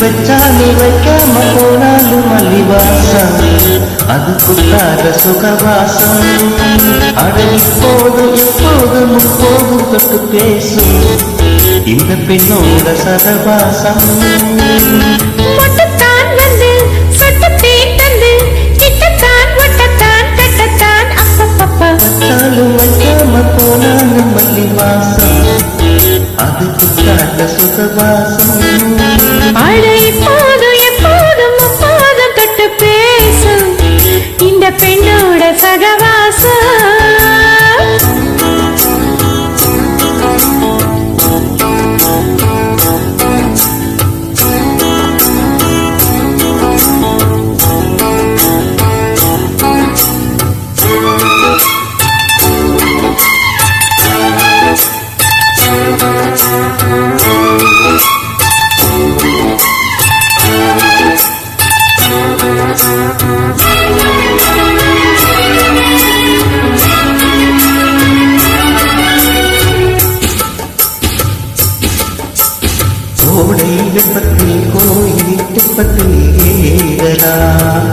வச்சாலும் வைக்காம போனாலும் மல்லிவாசம் அது புத்தாத சுகவாசம். அட இப்போதும் எப்போதும் முப்போதும் தொட்டு பேசும் இந்த பெண்ணோட சகவாசம். வச்சாலும் வைக்காம போனாலும் மல்லிவாசம் அது புத்தாத சுகவாசம். இந்த பெண்ணோட சகவாசம். கோடை வெப்பத்தில் கோயில் தெப்பத்தில் ஏறலாம்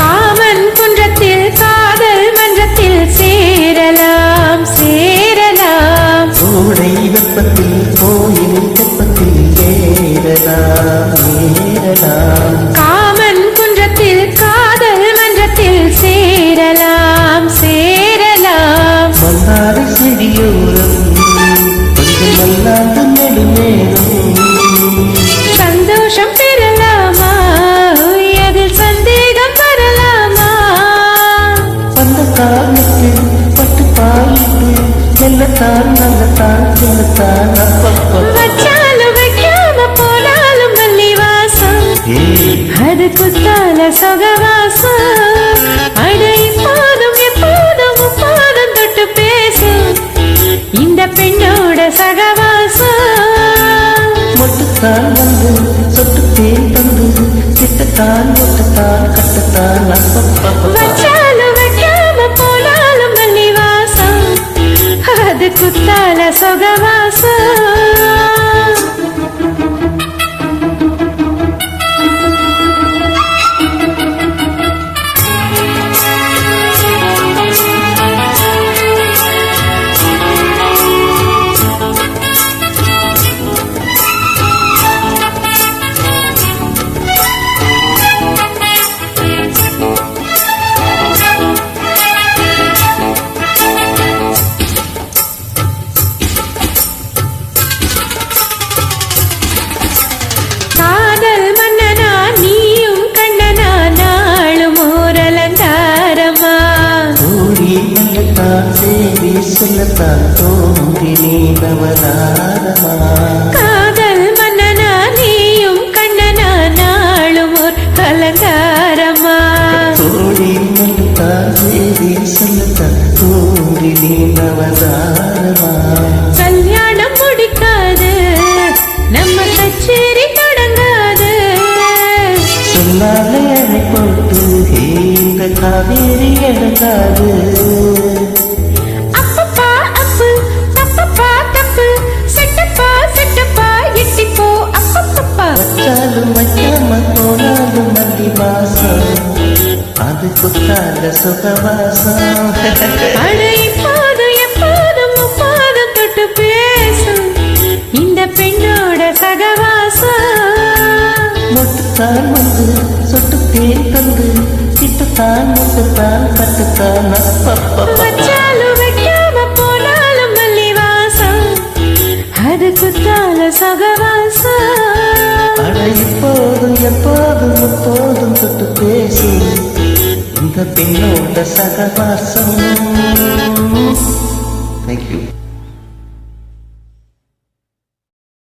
காமன் குன்றத்தில் காதல் மன்றத்தில் சேரலாம் சேரலாம். கோடை வெப்பத்தில் கோயில் தெப்பத்தில் ஏறலாம் காமன் குன்றத்தில் காதல் மன்றத்தில் சேரலாம் சேரலாம். மன்னாரை செடியோரம் கொஞ்சம் மல்லாந்து நெடுநேரம் சந்தோஷம் பெறலாமா அதில் சந்தேகம் வரலாமா? வந்த காலத்தில் பட்டு பாயிட்டு மெல்லத்தான் நல்லத்தான் சொல்லத்தான் அப்பப்போ. வச்சாலும் வைக்காம போனாலும் மல்லிவாசம் அது குத்தால சொகவாசம். அட இப்போதும் எப்போதும் முப்போதும் தொட்டு பேசும் இந்த பெண்ணோட சகவாசம். மொட்டுத்தான் வந்து சொட்டு தேன் தந்து திட்டத்தான் மொட்டுத்தான் கட்டத்தான் அப்பப்போ. வச்சாலும் வைக்காம போனாலும் மல்லிவாசம் அது குத்தால சொகவாசம். சேரி சொல்லத்தான் தோன்றி நீ நவதாரமா. காதல் மன்னனா நீயும் கண்ணனா நாளும் ஒரு அலங்காரமா. தோழி மல்லுத்தான் சேரி சொல்லத்தான் தோன்றி நீ நவதாரமா. கல்யாணம் முடிக்காது நம்ம கச்சேரி தொடங்காது. சொன்னாலே அணை போட்டு இந்த காவேரி இறங்காது. வச்சாலும் வைக்காம போனாலும் மல்லிவாசம் அது குத்தாத சுகவாசம். அட இப்போதும் எப்போதும் முப்போதும் தொட்டு பேசும் இந்த பெண்ணோட சகவாசம். மொட்டுத்தான் வந்து சொட்டு தேன் தந்து திட்டுத்தான் முட்டுத்தான் கட்டுத்தான் அப்பப்போ. வச்சாலும் வைக்காம போனாலும் மல்லிவாசம் அது குத்தால சகவாசம். அட இப்போதும் எப்போதும் எப்போதும் தொட்டு பேசி இந்த பெண்ணோட சகவாசம். Thank you.